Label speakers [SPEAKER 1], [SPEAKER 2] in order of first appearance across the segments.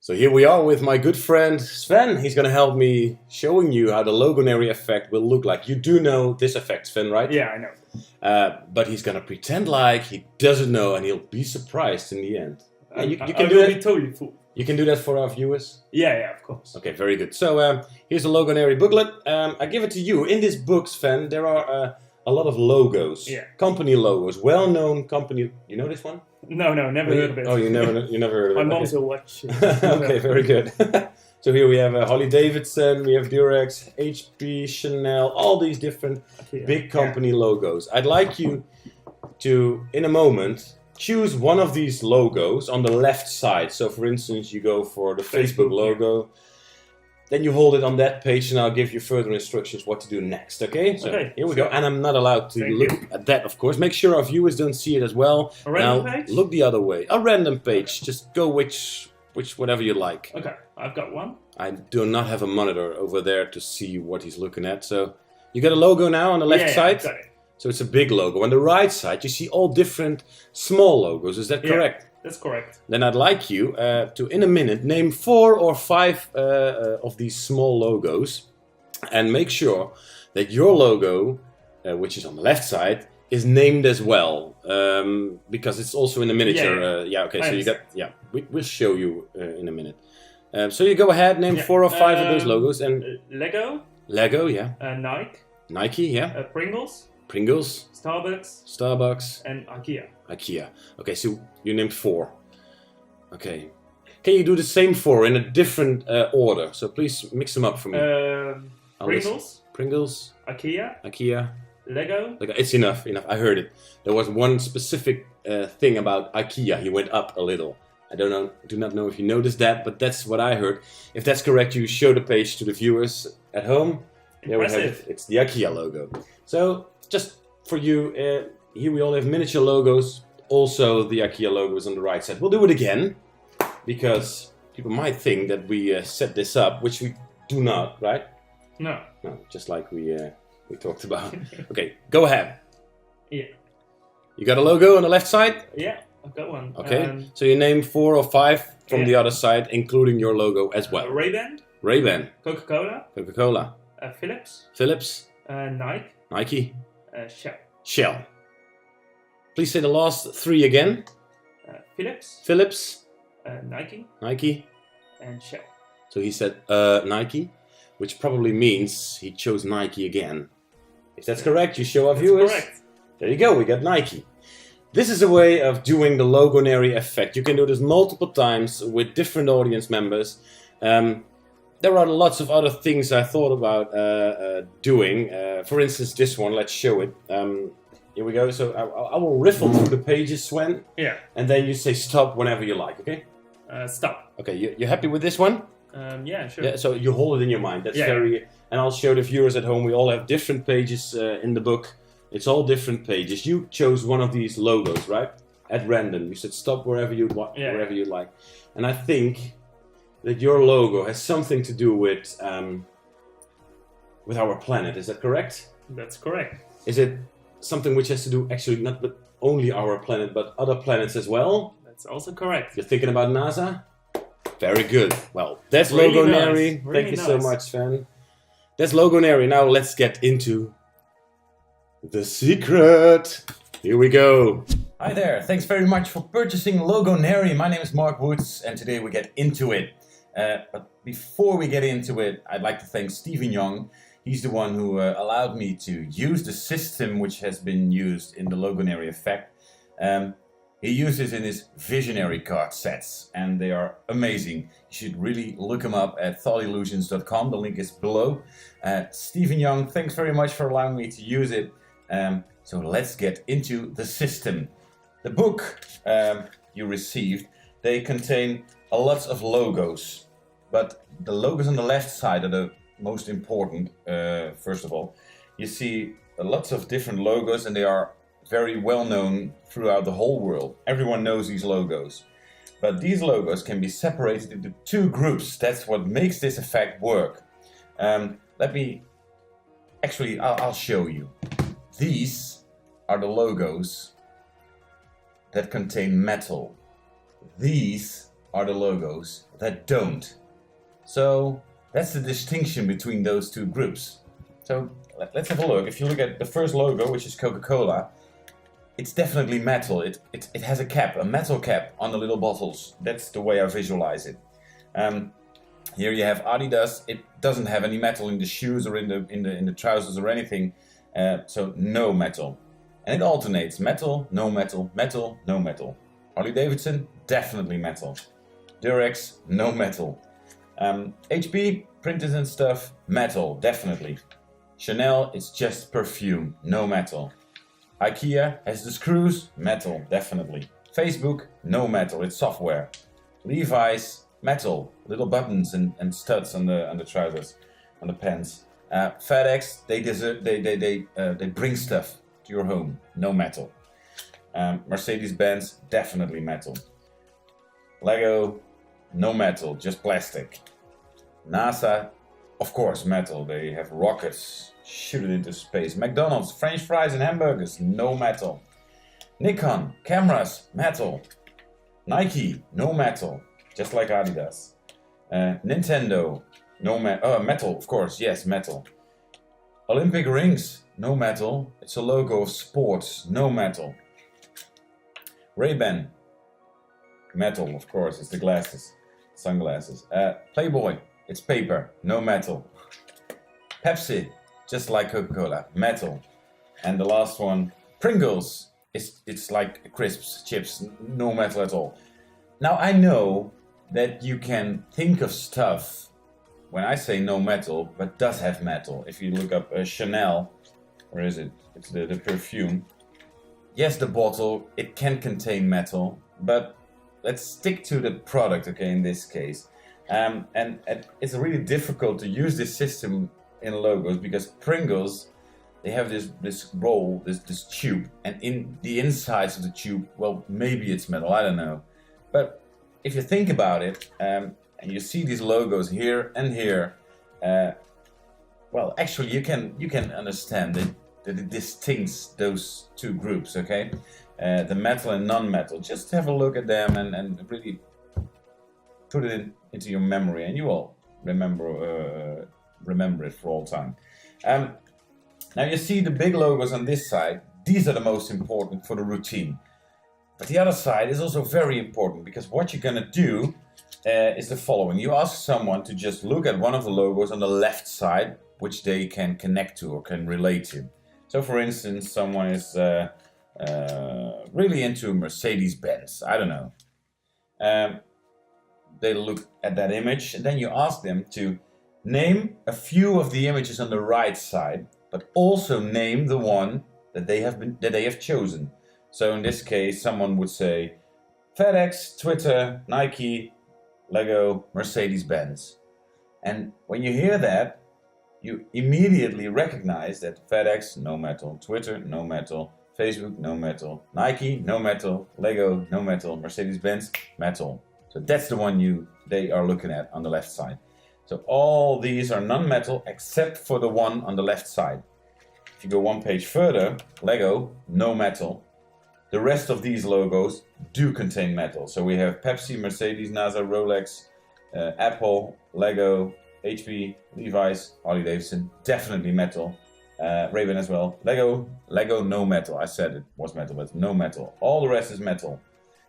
[SPEAKER 1] So here we are with my good friend Sven. He's going to help me showing you how the Logonairy effect will look like. You do know this effect, Sven, right?
[SPEAKER 2] Yeah, I know.
[SPEAKER 1] But he's going to pretend like he doesn't know and he'll be surprised in the end.
[SPEAKER 2] You can do it. Be totally fooled.
[SPEAKER 1] You can do that for our viewers?
[SPEAKER 2] Yeah, of course.
[SPEAKER 1] Okay, very good. So here's a Logonairy booklet. I give it to you. In this book, Sven, there are a lot of logos.
[SPEAKER 2] Yeah.
[SPEAKER 1] Company logos. Well-known company. You know this one?
[SPEAKER 2] No, never heard of it.
[SPEAKER 1] Oh, you never heard of it?
[SPEAKER 2] My mom will watch.
[SPEAKER 1] Okay, very good. So here we have Harley Davidson, we have Durex, HP, Chanel, all these different big company logos. I'd like you to, in a moment, choose one of these logos on the left side. So for instance, you go for the Facebook logo. Then you hold it on that page and I'll give you further instructions what to do next, okay? So here we go. And I'm not allowed to look at that, of course. Make sure our viewers don't see it as well.
[SPEAKER 2] A random page?
[SPEAKER 1] Look the other way. A random page. Just go whatever you like.
[SPEAKER 2] Okay, I've got one.
[SPEAKER 1] I do not have a monitor over there to see what he's looking at. So you got a logo now on the left side?
[SPEAKER 2] Yeah, got it.
[SPEAKER 1] So it's a big logo. On the right side, you see all different small logos. Is that correct?
[SPEAKER 2] That's correct.
[SPEAKER 1] Then I'd like you to, in a minute, name 4 or 5 of these small logos and make sure that your logo, which is on the left side, is named as well because it's also in the miniature. Okay, so you got, we'll show you in a minute. So you go ahead, name 4 or 5 of those logos. And Lego, yeah. Nike, yeah. Pringles. Starbucks.
[SPEAKER 2] And
[SPEAKER 1] IKEA. Okay, so you named 4. Okay. Can you do the same 4 in a different order? So please mix them up for me. Pringles. IKEA.
[SPEAKER 2] Lego.
[SPEAKER 1] It's enough. I heard it. There was one specific thing about IKEA. He went up a little. I do not know if you noticed that, but that's what I heard. If that's correct, you show the page to the viewers at home. There we have it. It's the IKEA logo. So just for you, here we all have miniature logos. Also, the IKEA logo is on the right side. We'll do it again because people might think that we set this up, which we do not, right?
[SPEAKER 2] No,
[SPEAKER 1] just like we talked about. Okay, go ahead.
[SPEAKER 2] Yeah.
[SPEAKER 1] You got a logo on the left side?
[SPEAKER 2] Yeah, I've got one.
[SPEAKER 1] Okay, so you name 4 or 5 from the other side, including your logo as well. Ray-Ban. Coca-Cola. Philips. Nike. Shell. Please say the last 3 again. Philips. Nike.
[SPEAKER 2] And Shell.
[SPEAKER 1] So he said Nike, which probably means he chose Nike again. If that's correct, you show our viewers.
[SPEAKER 2] Correct.
[SPEAKER 1] There you go, we got Nike. This is a way of doing the Logonairy effect. You can do this multiple times with different audience members. There are lots of other things I thought about doing. For instance, this one, let's show it. Here we go. So I will riffle through the pages, Sven.
[SPEAKER 2] Yeah.
[SPEAKER 1] And then you say stop whenever you like, okay?
[SPEAKER 2] Stop.
[SPEAKER 1] Okay, you happy with this one?
[SPEAKER 2] Yeah, sure.
[SPEAKER 1] Yeah, so you hold it in your mind. That's very... And I'll show the viewers at home. We all have different pages in the book. It's all different pages. You chose one of these logos, right? At random. You said stop wherever you wherever you like. And I think that your logo has something to do with our planet. Is that correct?
[SPEAKER 2] That's correct.
[SPEAKER 1] Is it something which has to do actually not with only our planet, but other planets as well?
[SPEAKER 2] That's also correct.
[SPEAKER 1] You're thinking about NASA? Very good. Well, that's
[SPEAKER 2] really
[SPEAKER 1] Logonairy.
[SPEAKER 2] Nice.
[SPEAKER 1] Thank you so much, Sven. That's Logonairy. Now let's get into the secret. Here we go. Hi there. Thanks very much for purchasing Logonairy. My name is Mark Woods, and today we get into it. But before we get into it, I'd like to thank Stephen Young. He's the one who allowed me to use the system which has been used in the Logonairy effect. He uses in his Visionairy card sets, and they are amazing. You should really look him up at thoughtillusions.com. The link is below. Stephen Young, thanks very much for allowing me to use it. So let's get into the system. The book you received, they contain a lot of logos, but the logos on the left side are the most important. First of all, you see lots of different logos, and they are very well known throughout the whole world. Everyone knows these logos. But these logos can be separated into 2 groups. That's what makes this effect work. I'll show you. These are the logos that contain metal. These are the logos that don't. So that's the distinction between those two groups. So let's have a look. If you look at the first logo, which is Coca-Cola, it's definitely metal. It has a cap, a metal cap on the little bottles. That's the way I visualize it. Here you have Adidas. It doesn't have any metal in the shoes or in the trousers or anything. So no metal. And it alternates metal, no metal, metal, no metal. Harley Davidson, definitely metal. Durex, no metal. HP, printers and stuff, metal, definitely. Chanel, it's just perfume, no metal. IKEA has the screws, metal, definitely. Facebook, no metal, it's software. Levi's, metal, little buttons and studs on the trousers, on the pants. FedEx, they bring stuff to your home, no metal. Mercedes-Benz, definitely metal. Lego, no metal, just plastic. NASA, of course metal, they have rockets, shoot it into space. McDonald's, French fries and hamburgers, no metal. Nikon, cameras, metal. Nike, no metal, just like Adidas. Nintendo, no metal, of course, yes, metal. Olympic rings, no metal, it's a logo of sports, no metal. Ray-Ban, metal, of course, it's the glasses, sunglasses. Playboy, it's paper, no metal. Pepsi, just like Coca-Cola, metal. And the last one, Pringles, it's like crisps, chips, no metal at all. Now I know that you can think of stuff when I say no metal, but does have metal. If you look up Chanel, where is it? It's the perfume. Yes, the bottle, it can contain metal, but let's stick to the product, okay, in this case. And it's really difficult to use this system in logos because Pringles, they have this roll, this tube, and in the insides of the tube, well, maybe it's metal, I don't know. But if you think about it, and you see these logos here and here, well, actually you can understand that it distincts those two groups, okay? The metal and non-metal. Just have a look at them and really put it into your memory, and you will remember it for all time. Now you see the big logos on this side. These are the most important for the routine. But the other side is also very important because what you're gonna do is the following. You ask someone to just look at one of the logos on the left side, which they can connect to or can relate to. So for instance, someone is really into Mercedes-Benz, I don't know. They look at that image and then you ask them to name a few of the images on the right side, but also name the one that they have chosen. So in this case, someone would say FedEx, Twitter, Nike, Lego, Mercedes-Benz. And when you hear that, you immediately recognize that FedEx, no metal, Twitter, no metal, Facebook, no metal, Nike, no metal, Lego, no metal, Mercedes-Benz, metal. So that's the one they are looking at on the left side. So all these are non-metal except for the one on the left side. If you go one page further, Lego, no metal. The rest of these logos do contain metal. So we have Pepsi, Mercedes, NASA, Rolex, Apple, Lego, HP, Levi's, Harley Davidson, definitely metal. Ray-Ban as well. Lego, no metal. I said it was metal, but no metal. All the rest is metal.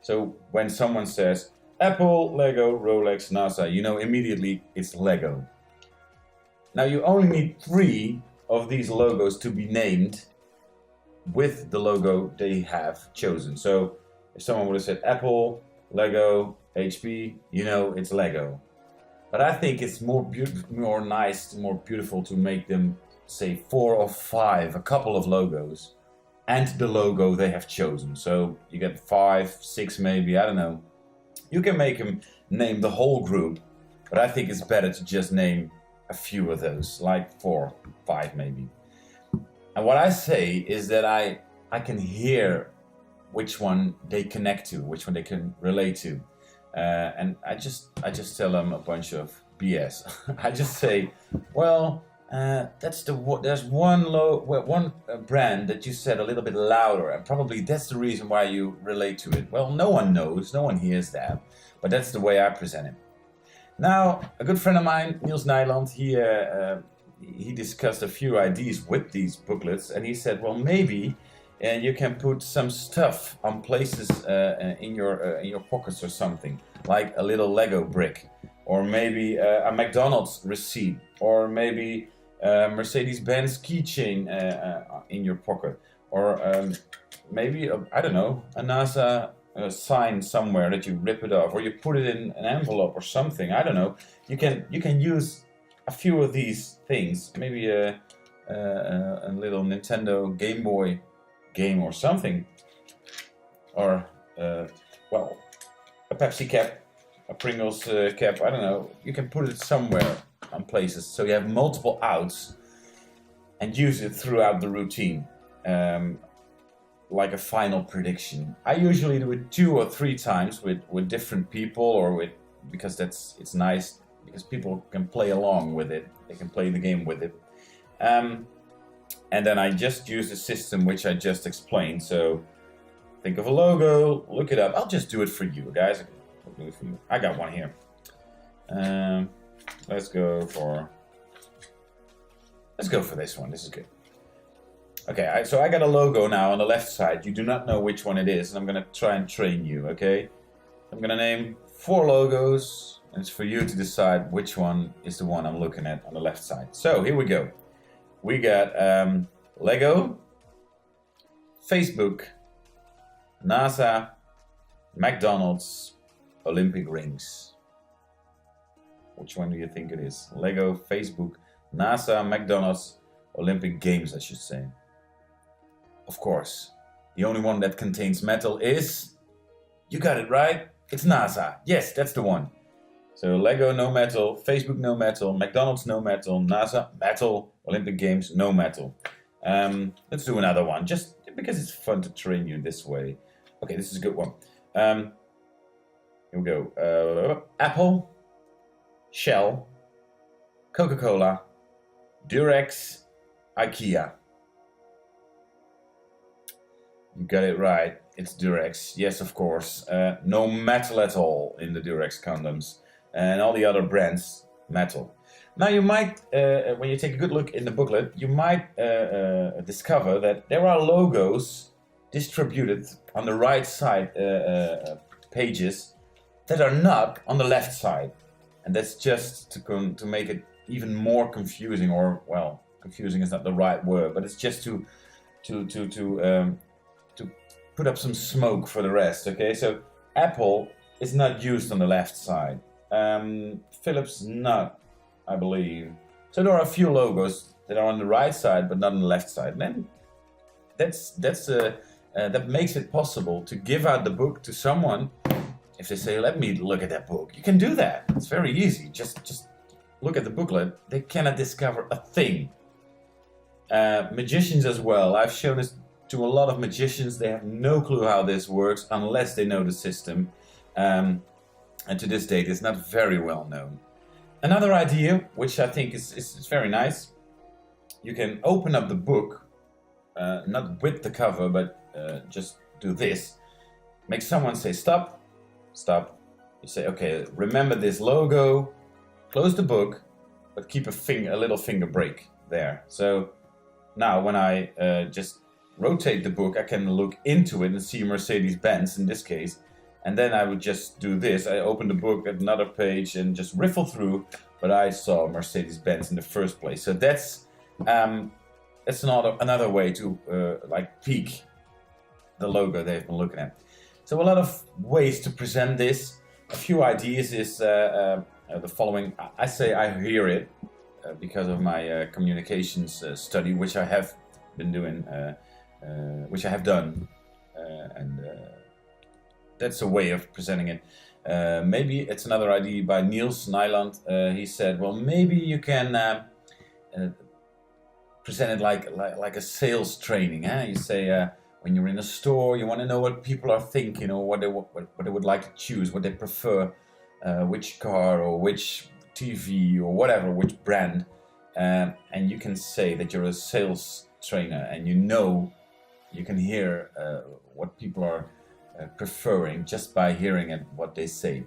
[SPEAKER 1] So when someone says Apple, Lego, Rolex, NASA, you know immediately it's Lego. Now you only need 3 of these logos to be named with the logo they have chosen. So if someone would have said Apple, Lego, HP, you know it's Lego. But I think it's more nice, more beautiful to make them say 4 or 5, a couple of logos, and the logo they have chosen. So you get 5, 6 maybe, I don't know. You can make them name the whole group, but I think it's better to just name a few of those, like 4, 5 maybe. And what I say is that I can hear which one they connect to, which one they can relate to. And I just tell them a bunch of BS. I just say, well, There's one brand that you said a little bit louder, and probably that's the reason why you relate to it. Well, no one knows, no one hears that, but that's the way I present it. Now, a good friend of mine, Niels Nijland, he discussed a few ideas with these booklets, and he said, well, maybe you can put some stuff on places in your pockets or something, like a little Lego brick, or maybe a McDonald's receipt, or maybe Mercedes-Benz keychain in your pocket, or maybe I don't know, a NASA sign somewhere that you rip it off, or you put it in an envelope or something. I don't know. You can use a few of these things. Maybe a little Nintendo Game Boy game or something, or well, a Pepsi cap, a Pringles cap. I don't know. You can put it somewhere on places, so you have multiple outs and use it throughout the routine, like a final prediction. I usually do it 2 or 3 times with different people, or because it's nice, because people can play along with it. They can play the game with it. And then I just use the system which I just explained. So think of a logo, look it up. I'll just do it for you guys. I'll do it for you. I got one here. Let's go for this one. This is good. Okay, so I got a logo now on the left side. You do not know which one it is, and I'm gonna try and train you, okay? I'm gonna name 4 logos, and it's for you to decide which one is the one I'm looking at on the left side. So here we go. We got Lego, Facebook, NASA, McDonald's, Olympic rings. Which one do you think it is? Lego, Facebook, NASA, McDonald's, Olympic Games, I should say. Of course, the only one that contains metal is... You got it right, it's NASA. Yes, that's the one. So Lego, no metal. Facebook, no metal. McDonald's, no metal. NASA, metal. Olympic Games, no metal. Let's do another one, just because it's fun to train you this way. Okay, this is a good one. Here we go. Apple, Shell, Coca-Cola, Durex, IKEA. You got it right. It's Durex. Yes, of course. No metal at all in the Durex condoms. And all the other brands, metal. Now you might, when you take a good look in the booklet, you might discover that there are logos distributed on the right side pages that are not on the left side. And that's just to make it even more confusing, or, well, confusing is not the right word, but it's just to put up some smoke for the rest, okay? So Apple is not used on the left side. Philips not, I believe. So there are a few logos that are on the right side but not on the left side. And then that makes it possible to give out the book to someone. If they say, let me look at that book, you can do that. It's very easy. Just look at the booklet. They cannot discover a thing. Magicians as well. I've shown this to a lot of magicians. They have no clue how this works unless they know the system. And to this date, it's not very well known. Another idea, which I think is very nice, you can open up the book, not with the cover, but just do this. Make someone say stop, stop. You say, okay, remember this logo, close the book, but keep a little finger break there. So now when I just rotate the book, I can look into it and see Mercedes-Benz in this case. And then I would just do this. I open the book at another page and just riffle through, but I saw Mercedes-Benz in the first place. So that's another way to like peek the logo they've been looking at. So a lot of ways to present this. A few ideas is the following. I say I hear it because of my communications study, which I have been doing, which I have done, and that's a way of presenting it. Maybe it's another idea by Niels Nijland. He said, well, maybe you can present it like a sales training. You say, when you're in a store, you want to know what people are thinking, or what they would like to choose, what they prefer, which car or which TV or whatever, which brand.
[SPEAKER 3] and you can say that you're a sales trainer, and you can hear what people are preferring just by hearing it, what they say.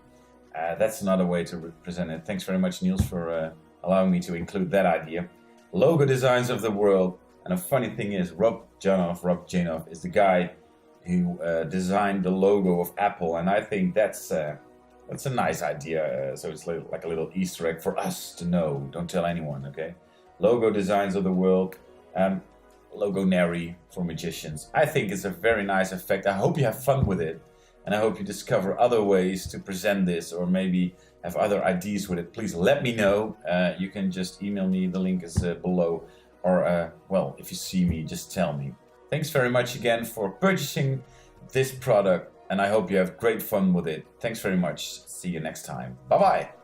[SPEAKER 3] That's another way to represent it. Thanks very much, Niels, for allowing me to include that idea. Logo designs of the world. And a funny thing is, Rob Janoff is the guy who designed the logo of Apple, and I think that's a nice idea. So it's like a little Easter egg for us to know. Don't tell anyone, okay? Logo designs of the world. Logonairy for magicians. I think it's a very nice effect. I hope you have fun with it, and I hope you discover other ways to present this, or maybe have other ideas with it. Please let me know. You can just email me. The link is below. Or, well, if you see me, just tell me. Thanks very much again for purchasing this product, and I hope you have great fun with it. Thanks very much. See you next time. Bye-bye.